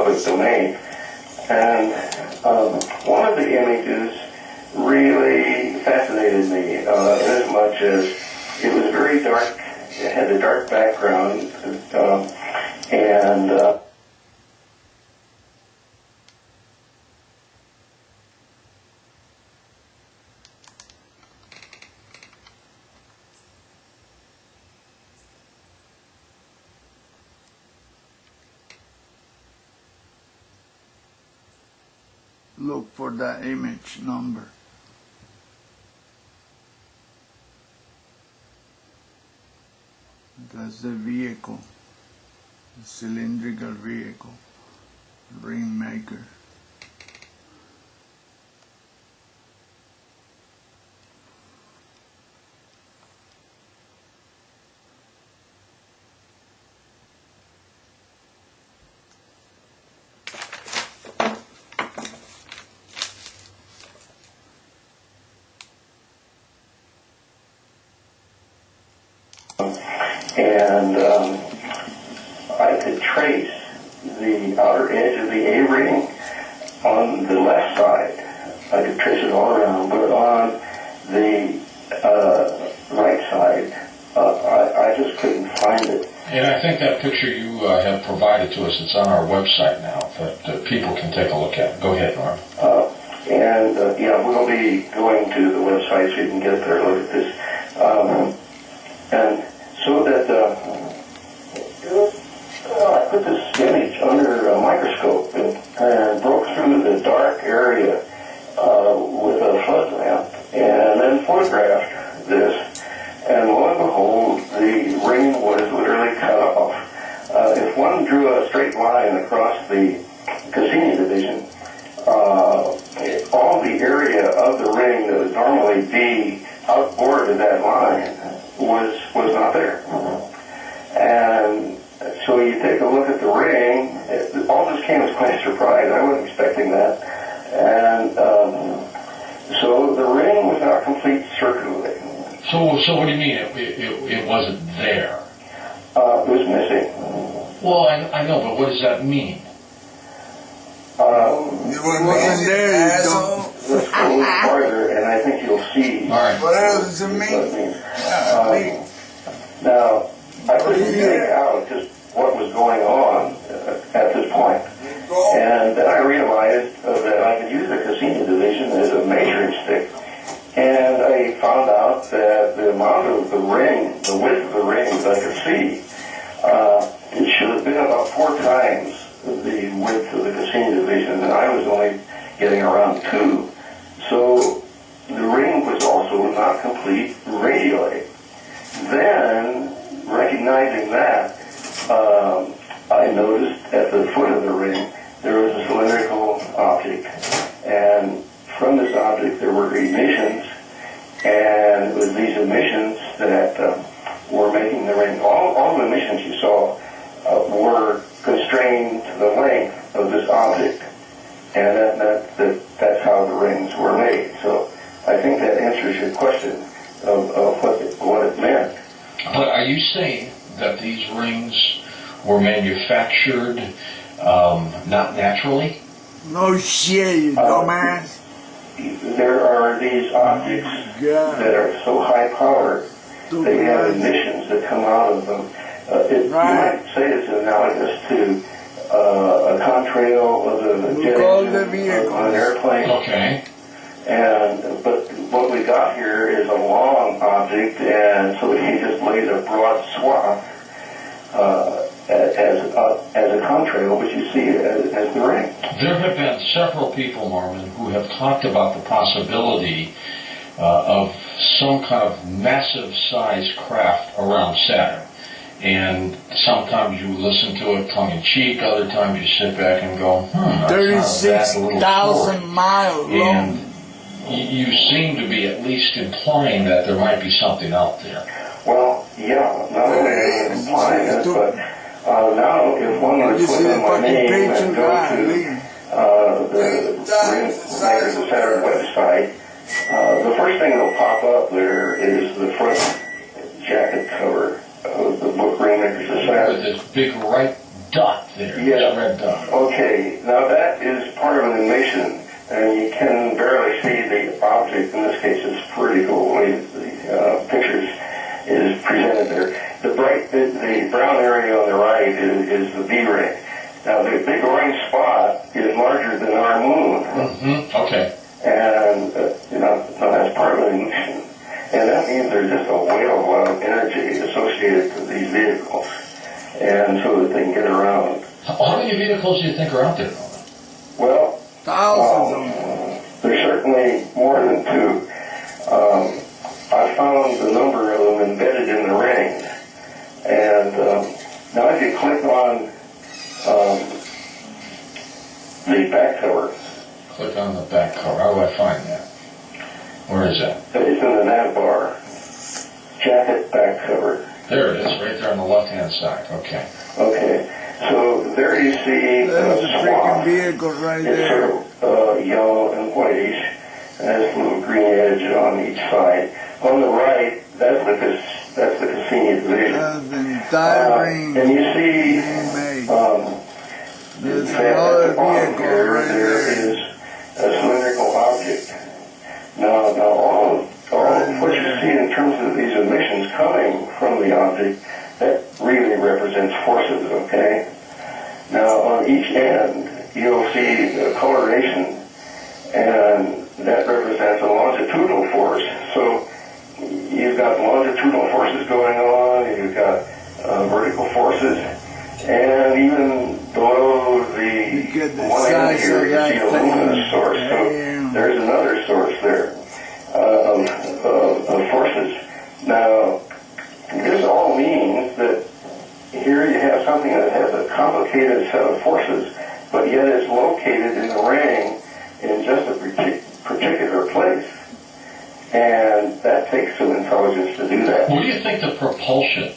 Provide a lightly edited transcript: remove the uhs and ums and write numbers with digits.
public domain. And one of the images really fascinated me, as much as it was very dark. It had a dark background, and look for the image number. That's the vehicle, the cylindrical vehicle, ring maker. and I could trace the outer edge of the A-ring on the left side. I could trace it all around, but on the right side, I just couldn't find it. And I think that picture you have provided to us, it's on our website now, that people can take a look at. Go ahead, Norm. Yeah, we'll be going to the website so you can get there and look at this. And so that I put this image under a microscope and broke through the dark area with a flood lamp, and then photographed this. And lo and behold, the ring was literally cut off. If one drew a straight line across the Cassini division, all the area of the ring that would normally be outboard of that line was not there. And so you take a look at the ring, all this came as quite a surprise. I wasn't expecting that. And so the ring was not complete circularly. So what do you mean it wasn't there? It was missing. Well, I know, but what does that mean? It wasn't there, asshole. Let's go farther, and I think you'll see. All right. What else does it mean? Now, I couldn't make out just what was going on at this point. And then I realized that I could use the Cassini division as a measuring stick. And I found out that the amount of the ring, the width of the ring that I could see, it should have been about 4 times the width of the Cassini division, and I was only getting around 2. So the ring was also not complete radially. Then, recognizing that, I noticed at the foot of the ring there was a cylindrical object, and from this object there were emissions, and it was these emissions that were making the ring. All the emissions you saw were constrained to the length of this object, and that's how the rings were made. So I think that answers your question of what it meant. But are you saying that these rings were manufactured not naturally? No shit, you dumbass. There are these objects that are so high powered, they have emissions that come out of them. You might say it's analogous to a contrail of the jet engine on an airplane. Okay. But what we got here is a long object, and so he just laid a broad swath as a contrail, which you see as the ring. There have been several people, Norman, who have talked about the possibility of some kind of massive-sized craft around Saturn. And sometimes you listen to it tongue-in-cheek, other times you sit back and go, 36,000 miles long. And you seem to be at least implying that there might be something out there. Well, yeah, not only implying it, but now if one were to click on my name and go to the Ring Makers, the Saturn website, the first thing that'll pop up there is the front jacket cover of the book Ring Makers, the Saturn. With this big right dot there, Yeah. this red dot. Okay, now that is part of an emission, and you can barely see the object. In this case, it's pretty cool the way the pictures is presented there. The brown area on the right is the V ring. Now the big orange spot is larger than our moon, Okay. and that's part of an emission, and that means there's just a whale of a lot of energy associated with these vehicles, and so that they can get around. How many vehicles do you think are out there? Well, Thousands of them. there's certainly more than two. I found the number of them embedded in the ring. And now if you click on the back cover. Click on the back cover. How do I find that? Where is that? It's in the nav bar. Jacket back cover. There it is, right there on the left-hand side. Okay. Okay. So there you see There's a freaking swath. vehicle right It's there. sort of yellow and whitish, and has a little green edge on each side. On the right, that's the Cassini division. There's an entire ring And you see, being made. There's that at another the bottom vehicle here, right there there. is a cylindrical object. Now all what you see in terms of these emissions coming from the object, that really represents forces, okay? Now on each end, you'll see a coloration, and that represents a longitudinal force. So you've got longitudinal forces going on, you've got vertical forces, and even below You get the the one end size here, of you that see a thing. luminous source. So Damn. there's another source there of forces. Now, this all means that here you have something that has a complicated set of forces, but yet it's located in the ring in just a particular place. And that takes some intelligence to do that. What do you think the propulsion